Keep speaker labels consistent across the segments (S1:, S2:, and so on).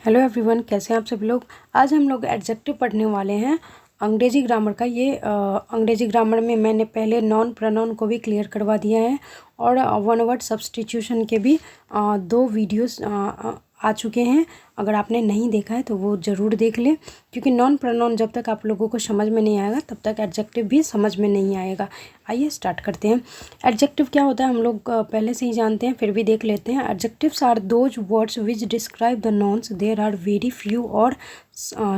S1: Hello everyone, कैसे हैं आप सभी लोग। आज हम लोग एडजेक्टिव पढ़ने वाले हैं अंग्रेजी ग्रामर का। ये अंग्रेजी ग्रामर में मैंने पहले नॉन प्रोनाउन को भी क्लियर करवा दिया है और वन वर्ड सब्स्टिट्यूशन के भी दो वीडियोस आ चुके हैं। अगर आपने नहीं देखा है तो वो ज़रूर देख लें, क्योंकि नॉन प्रोनाउन जब तक आप लोगों को समझ में नहीं आएगा तब तक एडजेक्टिव भी समझ में नहीं आएगा। आइए स्टार्ट करते हैं। एडजेक्टिव क्या होता है हम लोग पहले से ही जानते हैं, फिर भी देख लेते हैं। Adjectives are those words which describe the nouns. There are very few और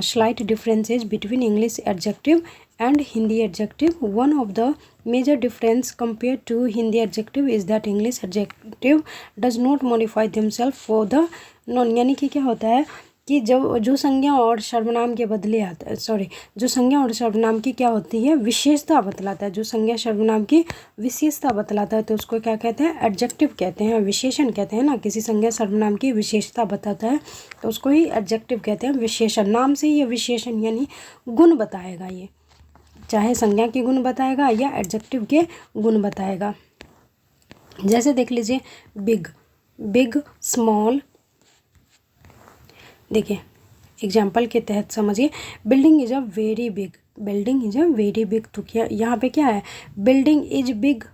S1: slight differences between English adjective and Hindi adjective. One of the major difference compared to Hindi adjective is that English adjective does not modify themselves for the noun। यानी कि क्या होता है कि जो संज्ञा और सर्वनाम के बदले आता है, जो संज्ञा और सर्वनाम की क्या होती है, विशेषता बतलाता है। जो संज्ञा सर्वनाम की विशेषता बतलाता है तो उसको क्या कहते हैं, एडजेक्टिव कहते हैं, विशेषण कहते हैं ना। किसी संज्ञा सर्वनाम की विशेषता बताता है तो उसको ही एडजेक्टिव कहते हैं। विशेषण नाम से ये विशेषण यानी गुण बताएगा, ये चाहे संज्ञा के गुण बताएगा या एडजेक्टिव के गुण बताएगा। जैसे देख लीजिए, बिग, स्मॉल। देखिए एग्जाम्पल के तहत समझिए। Building is a very big, building is a very big. तो क्या यहाँ पे क्या है, बिल्डिंग इज बिग,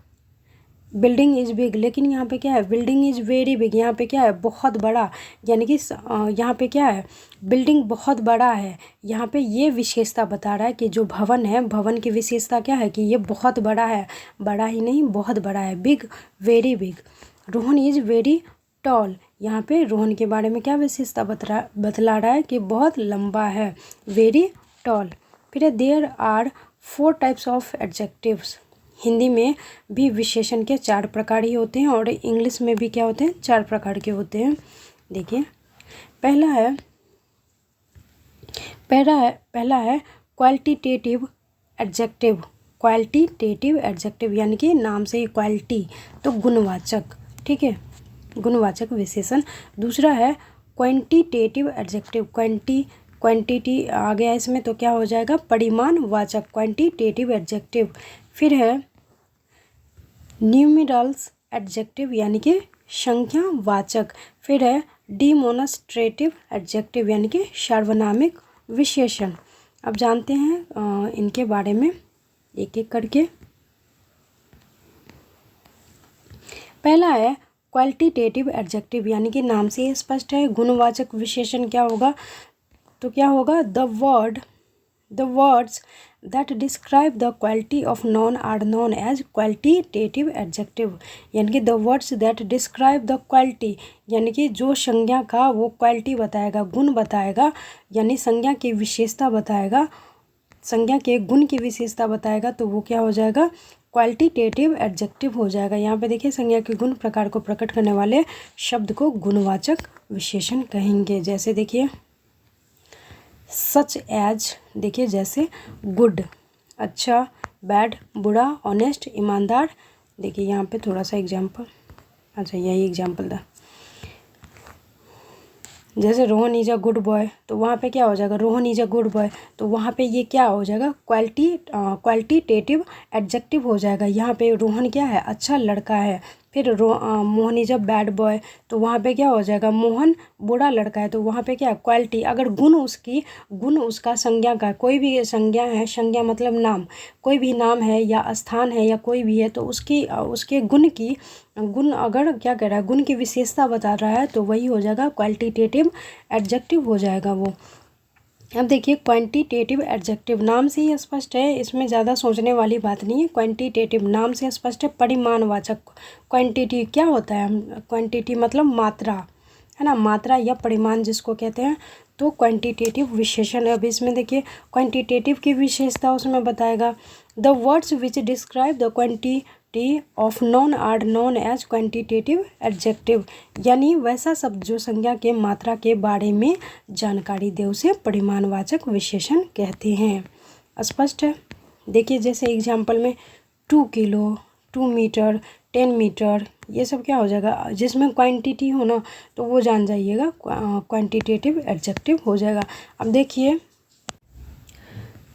S1: लेकिन यहाँ पे क्या है, बिल्डिंग इज़ वेरी बिग। यहाँ पे क्या है, बहुत बड़ा, यानी कि यहाँ पे क्या है, बिल्डिंग बहुत बड़ा है। यहाँ पे ये विशेषता बता रहा है कि जो भवन है, भवन की विशेषता क्या है कि ये बहुत बड़ा है, बड़ा ही नहीं बहुत बड़ा है। Big, very big. Rohan is very tall. यहाँ पे रोहन के बारे में क्या विशेषता बतला रहा है कि बहुत लंबा है, वेरी टॉल। फिर there are 4 types of adjectives. Hindi में भी विशेषण के 4 प्रकार ही होते हैं और इंग्लिश में भी क्या होते हैं, 4 प्रकार के होते हैं। देखिए पहला है क्वालिटेटिव एडजेक्टिव। क्वालिटेटिव एडजेक्टिव यानी कि नाम से ही क्वालिटी, तो गुणवाचक, ठीक है, गुणवाचक विशेषण। दूसरा है क्वांटिटेटिव एडजेक्टिव। क्वांटिटी आ गया इसमें तो क्या हो जाएगा, परिमाणवाचक, क्वांटिटेटिव एडजेक्टिव। फिर है न्यूमेरल्स एडजेक्टिव यानी कि संख्यावाचक। फिर है डिमोनस्ट्रेटिव एडजेक्टिव यानी कि सार्वनामिक विशेषण। अब जानते हैं इनके बारे में एक एक करके। पहला है क्वालिटेटिव एडजेक्टिव, यानी कि नाम से ही स्पष्ट है, गुणवाचक विशेषण क्या होगा, तो क्या होगा, the words that describe the quality of noun are known as qualitative adjective. यानी कि the words that describe the quality, यानी कि जो संज्ञा का वो क्वालिटी बताएगा, गुण बताएगा, यानी संज्ञा की विशेषता बताएगा, संज्ञा के गुण की विशेषता बताएगा, तो वो क्या हो जाएगा, क्वालिटेटिव एडजेक्टिव हो जाएगा। यहाँ पे देखिए संज्ञा के गुण प्रकार को प्रकट करने वाले शब्द को गुणवाचक विशेषण कहेंगे। जैसे देखिए सच एज, देखिए जैसे गुड, अच्छा, बैड, बुरा, ऑनेस्ट, ईमानदार। देखिए यहाँ पे थोड़ा सा एग्जाम्पल, अच्छा यही एग्जाम्पल था। जैसे Rohan is a good boy, तो वहाँ पे क्या हो जाएगा, Rohan is a good boy, तो वहाँ पे ये क्या हो जाएगा, क्वालिटेटिव एडजेक्टिव हो जाएगा। यहाँ पे रोहन क्या है, अच्छा लड़का है। फिर Mohan is a bad boy, तो वहाँ पे क्या हो जाएगा, मोहन बुरा लड़का है, तो वहाँ पे क्या, क्वालिटी। अगर गुण उसका संज्ञा का, कोई भी संज्ञा है, संज्ञा मतलब नाम, कोई भी नाम है या स्थान है या कोई भी है, तो उसके गुण अगर क्या कह रहा है, गुण की विशेषता बता रहा है, तो वही हो जाएगा क्वालिटेटिव एडजेक्टिव हो जाएगा वो। अब देखिए क्वांटिटेटिव एडजेक्टिव, नाम से ही स्पष्ट है, इसमें ज़्यादा सोचने वाली बात नहीं है। क्वांटिटेटिव नाम से स्पष्ट है, परिमाणवाचक। क्वांटिटी क्या होता है, क्वांटिटी मतलब मात्रा, है ना, मात्रा या परिमाण जिसको कहते हैं, तो क्वांटिटेटिव विशेषण है। अब इसमें देखिए क्वांटिटेटिव की विशेषता उसमें बताएगा, the words which describe the quantity of noun are known as quantitative adjective. यानी वैसा शब्द जो संज्ञा के मात्रा के बारे में जानकारी दे उसे परिमाणवाचक विशेषण कहते हैं। स्पष्ट है। देखिए जैसे एग्जाम्पल में 2 किलो, 2 मीटर, 10 मीटर, ये सब क्या हो जाएगा, जिसमें क्वांटिटी हो ना तो वो जान जाइएगा, क्वांटिटेटिव एडजेक्टिव हो जाएगा। अब देखिए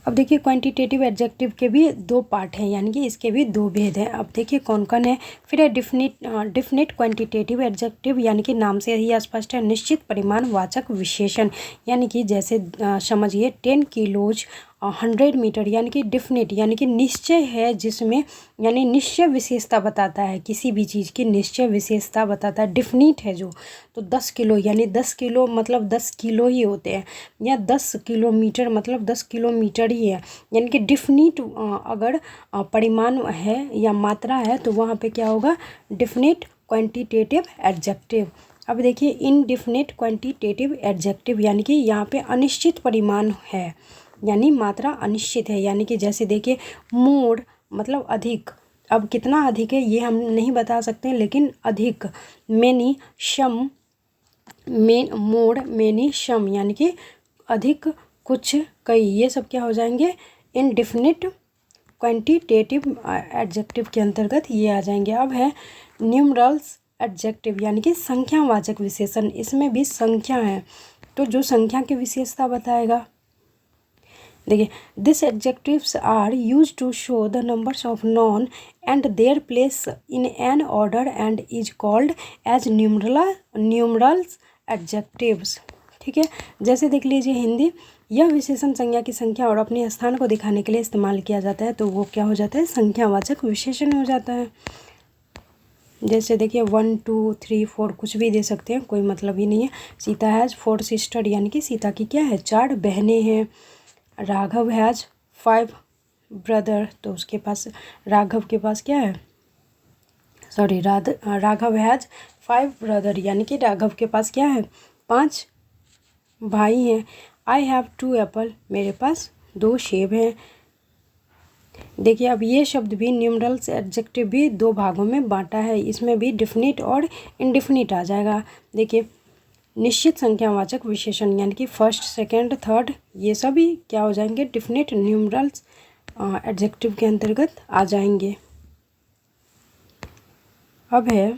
S1: अब देखिए क्वांटिटेटिव एडजेक्टिव के भी दो पार्ट हैं, यानी कि इसके भी दो भेद हैं। अब देखिए कौन कौन है। फिर है डिफिनिट क्वांटिटेटिव एडजेक्टिव, यानी कि नाम से ही स्पष्ट है, निश्चित परिमाणवाचक विशेषण, यानी कि जैसे समझिए 10 किलोज 100 मीटर, यानी कि डिफिनिट यानी कि निश्चय है, जिसमें यानी निश्चय विशेषता बताता है, किसी भी चीज़ की निश्चय विशेषता बताता है, डिफिनिट है जो। तो 10 किलो यानी 10 किलो मतलब 10 किलो ही होते हैं, या 10 किलोमीटर मतलब 10 किलोमीटर ही है, यानी कि डिफिनिट अगर परिमाण है या मात्रा है तो वहाँ पे क्या होगा, डिफिनिट क्वांटिटेटिव एडजेक्टिव। अब देखिए इनडिफिनिट क्वांटिटेटिव एडजेक्टिव, यानी कि यहाँ पे अनिश्चित परिमाण है, यानी मात्रा अनिश्चित है, यानी कि जैसे देखिए मोर मतलब अधिक, अब कितना अधिक है ये हम नहीं बता सकते हैं, लेकिन अधिक। मेनी शम, मोर मेनी शम, यानी कि अधिक कुछ कई, ये सब क्या हो जाएंगे, इनडिफिनिट क्वांटिटेटिव एडजेक्टिव के अंतर्गत ये आ जाएंगे। अब है न्यूमरल्स एडजेक्टिव, यानी कि संख्यावाचक विशेषण, इसमें भी संख्या है, तो जो संख्या की विशेषता बताएगा। देखिए this adjectives are use to show the numbers of noun and their place in an order and is called as numerals adjectives. ठीक है, जैसे देख लीजिए हिंदी, यह विशेषण संज्ञा की संख्या और अपने स्थान को दिखाने के लिए इस्तेमाल किया जाता है, तो वो क्या हो जाता है, संख्यावाचक विशेषण हो जाता है। जैसे देखिए 1 2 3 4 कुछ भी दे सकते हैं, कोई मतलब ही नहीं है। सीता हैज़ 4 सिस्टर, यानी कि सीता की क्या है, 4 बहनें हैं। राघव हैज़ 5 ब्रदर, तो उसके पास, राघव के पास क्या है, सॉरी राघव हैज़ 5 ब्रदर, यानी कि राघव के पास क्या है, 5 भाई हैं। आई हैव 2 एप्पल, मेरे पास 2 सेब हैं। देखिए अब ये शब्द भी न्यूमरल्स एडजेक्टिव भी दो भागों में बांटा है, इसमें भी डिफिनिट और इनडिफिनिट आ जाएगा। देखिए निश्चित संख्यावाचक विशेषण, यानी कि फर्स्ट सेकंड थर्ड, ये सभी क्या हो जाएंगे, डिफिनिट न्यूमरल्स एडजेक्टिव के अंतर्गत आ जाएंगे। अब है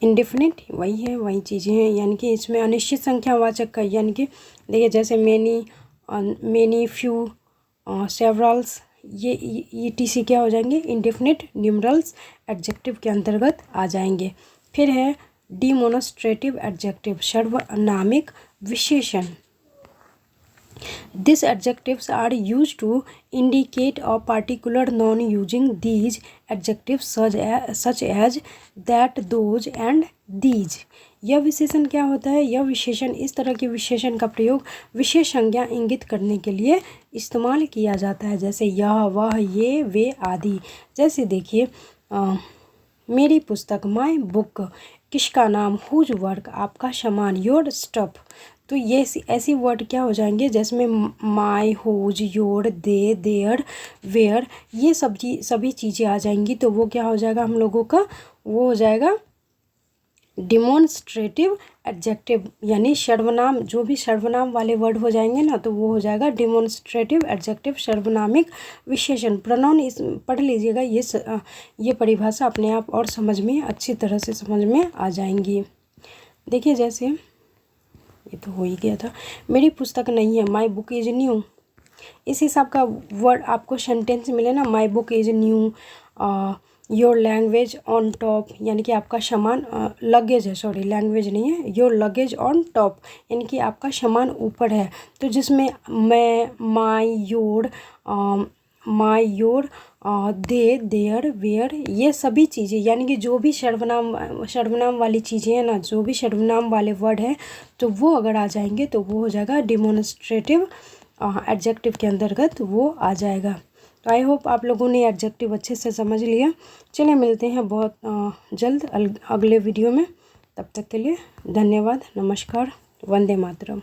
S1: इनडिफिनिट, वही है, वही चीज़ें हैं, यानी कि इसमें अनिश्चित संख्यावाचक का, यानी कि देखिए जैसे मेनी फ्यू सेवरल्स, ये टीसी क्या हो जाएंगे, इनडिफिनिट न्यूमरल्स एडजेक्टिव के अंतर्गत आ जाएंगे। फिर है डिमोन्स्ट्रेटिव एडजेक्टिव, सर्वनामिक विशेषण। These adjectives are used to indicate a particular noun using these adjectives such as that, those and these। यह विशेषण क्या होता है, यह विशेषण इस तरह के विशेषण का प्रयोग विशेष संज्ञा इंगित करने के लिए इस्तेमाल किया जाता है, जैसे यह वह ये वे आदि। जैसे देखिए मेरी पुस्तक, माई बुक, किसका नाम, हुज वर्क, आपका सामान, योर स्टफ। तो ये ऐसी वर्ड क्या हो जाएंगे जिसमें my, whose, your, they, there, where, ये सभी चीज़ें आ जाएंगी, तो वो क्या हो जाएगा हम लोगों का, वो हो जाएगा डिमोन्स्ट्रेटिव एडजेक्टिव, यानी सर्वनाम, जो भी सर्वनाम वाले वर्ड हो जाएंगे ना, तो वो हो जाएगा डिमोन्स्ट्रेटिव एडजेक्टिव, सर्वनामिक विशेषण। प्रोनाउन इस पढ़ लीजिएगा, ये परिभाषा अपने आप और समझ में अच्छी तरह से समझ में आ जाएंगी। देखिए जैसे ये तो हो ही गया था, मेरी पुस्तक नहीं है, माई बुक इज़ न्यू, इस हिसाब का वर्ड आपको सेंटेंस मिले ना, my book is new, your language on top, यानी कि आपका सामान, लगेज है, सॉरी लैंग्वेज नहीं है, योर लगेज ऑन टॉप, यानी कि आपका सामान ऊपर है। तो जिसमें मैं, माई, योर, दे, देयर, वेयर, ये सभी चीज़ें, यानी कि जो भी सर्वनाम वाली चीज़ें हैं ना, जो भी सर्वनाम वाले वर्ड हैं, तो वो अगर आ जाएंगे तो वो हो जाएगा डिमोन्स्ट्रेटिव एडजेक्टिव के अंतर्गत वो आ जाएगा। तो आई होप आप लोगों ने एडजेक्टिव अच्छे से समझ लिया। चलिए मिलते हैं बहुत जल्द अगले वीडियो में, तब तक के लिए धन्यवाद, नमस्कार, वंदे मातरम।